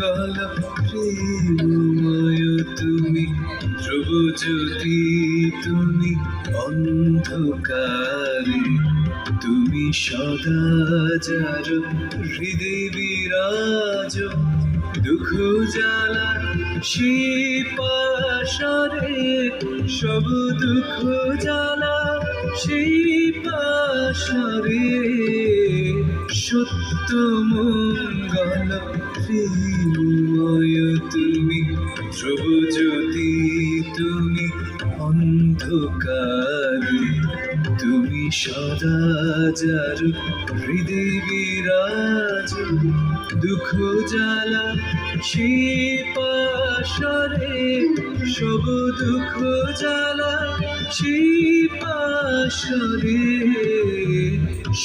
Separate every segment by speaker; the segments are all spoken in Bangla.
Speaker 1: মঙ্গল প্রেমময় তুমি, ধ্রুব জ্যোতি তুমি অন্ধকারে, তুমি সদা যার হৃদয় বিরাজ, দুঃখ জ্বালা পাশরে, সব দুঃখ জ্বালা পাশরে, সত্য মঙ্গল প্রেমময় তুমি, ধ্রুব জ্যোতি তুমি অন্ধকারে, তুমি সদা যার হৃদয় বিরাজ, দুঃখ জ্বালা পাশরে, সব দুঃখ জ্বালা পাশরে,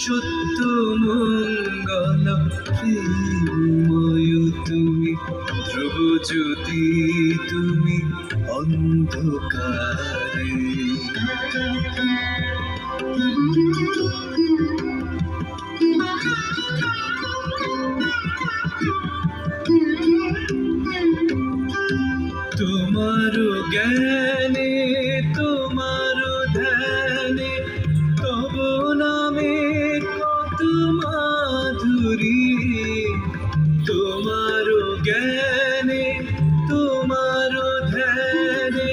Speaker 1: সত্য মঙ্গল প্রেমময় তুমি, ধ্রুব জ্যোতি তুমি অন্ধকারে। তোমার জ্ঞানে তোমার ধ্যানে, তব নামে কত মাধুরী, তোমার জ্ঞানে তোমার ধ্যানে,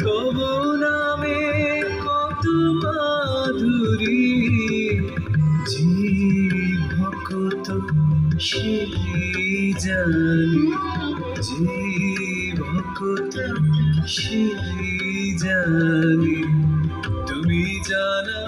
Speaker 1: তব নামে কত মাধুরী, জীব ভক্ত সেই জানি, জীব ভক্ত সেই জানি, তুমি জানা